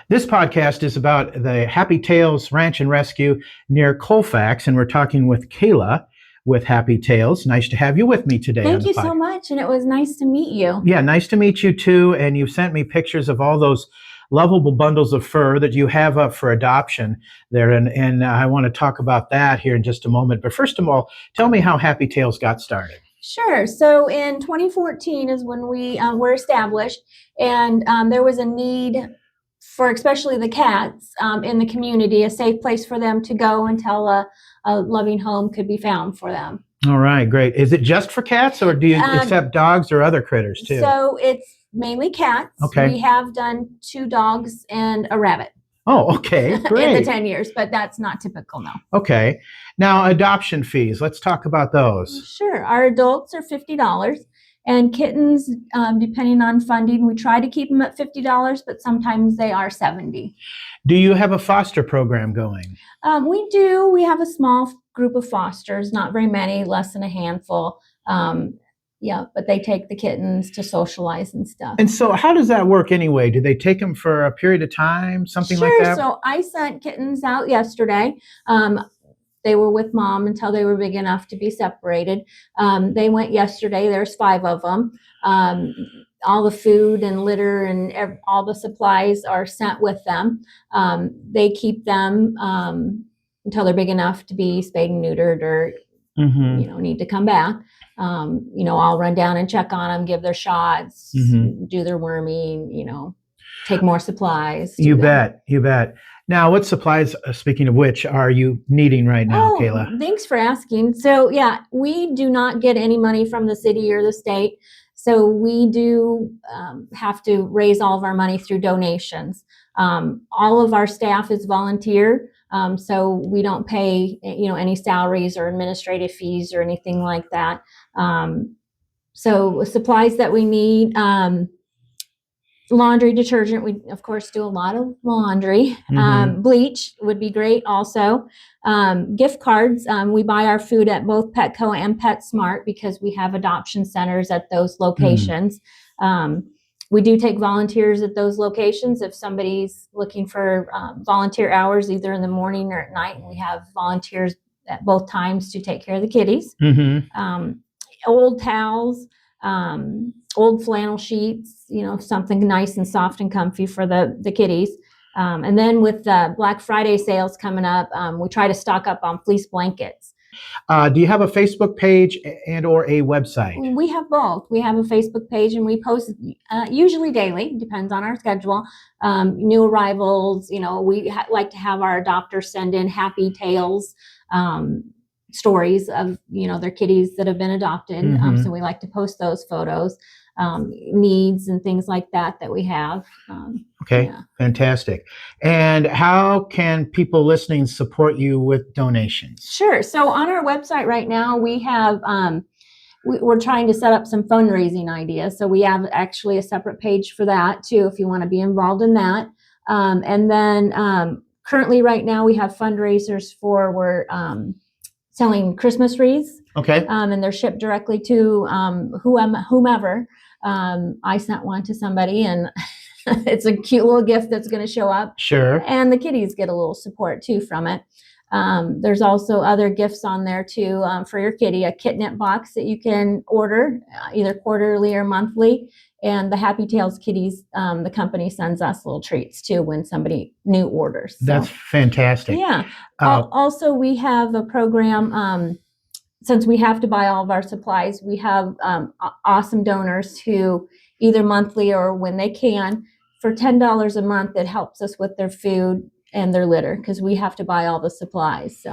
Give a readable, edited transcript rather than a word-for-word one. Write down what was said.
This podcast is about the Happy Tails Ranch and Rescue near Colfax, and we're talking with Cayla with Happy Tails. Nice to have you with me today on Thank the you podcast. so much, and it was nice to meet you. Yeah, nice to meet you too. And you sent me pictures of all those lovable bundles of fur that you have up for adoption there, and I want to talk about that here in just a moment. But first of all, tell me how Happy Tails got started. Sure. So in 2014 is when we were established, and there was a need for especially the cats in the community, a safe place for them to go until a loving home could be found for them. All right, great. Is it just for cats, or do you accept dogs or other critters too? So it's mainly cats. Okay. We have done 2 dogs and a rabbit. Oh, okay, great. In the 10 years, but that's not typical now. Okay. Now, adoption fees. Let's talk about those. Sure. Our adults are $50, and kittens, depending on funding, we try to keep them at $50, but sometimes they are $70. Do you have a foster program going? We do. We have a small group of fosters, not very many, less than a handful. Yeah, but they take the kittens to socialize and stuff. And so how does that work anyway? Do they take them for a period of time, something like that? Sure. So I sent kittens out yesterday. They were with mom until they were big enough to be separated. They went yesterday. There's 5 of them. All the food and litter and all the supplies are sent with them. They keep them until they're big enough to be spayed and neutered or need to come back. I'll run down and check on them, give their shots, do their worming, take more supplies. You bet. Now, what supplies, speaking of which, are you needing right now, Cayla? Thanks for asking. So, yeah, we do not get any money from the city or the state. So we do have to raise all of our money through donations. All of our staff is volunteer. So we don't pay, any salaries or administrative fees or anything like that. So supplies that we need, laundry detergent. We, of course, do a lot of laundry. Bleach would be great also. Gift cards. We buy our food at both Petco and PetSmart because we have adoption centers at those locations. We do take volunteers at those locations if somebody's looking for volunteer hours, either in the morning or at night. And we have volunteers at both times to take care of the kitties. Old towels, old flannel sheets, something nice and soft and comfy for the kitties. And then with the Black Friday sales coming up, we try to stock up on fleece blankets. Do you have a Facebook page and or a website? We have both. We have a Facebook page, and we post usually daily, depends on our schedule. New arrivals, we like to have our adopters send in Happy Tails stories of, their kitties that have been adopted. So we like to post those photos, needs and things like that we have. Okay, yeah. Fantastic. And how can people listening support you with donations? Sure. So on our website right now, we have, we're trying to set up some fundraising ideas. So we have actually a separate page for that too, if you want to be involved in that. And then currently right now we have fundraisers we're selling Christmas wreaths. Okay. And they're shipped directly to whomever. I sent one to somebody, and it's a cute little gift that's going to show up. Sure. And the kitties get a little support too from it. There's also other gifts on there too for your kitty, a kitnet box that you can order either quarterly or monthly. And the Happy Tails kitties, the company sends us little treats too when somebody new orders. So, that's fantastic. Yeah. Also, we have a program. Since we have to buy all of our supplies, we have awesome donors who either monthly or when they can, for $10 a month, it helps us with their food and their litter because we have to buy all the supplies.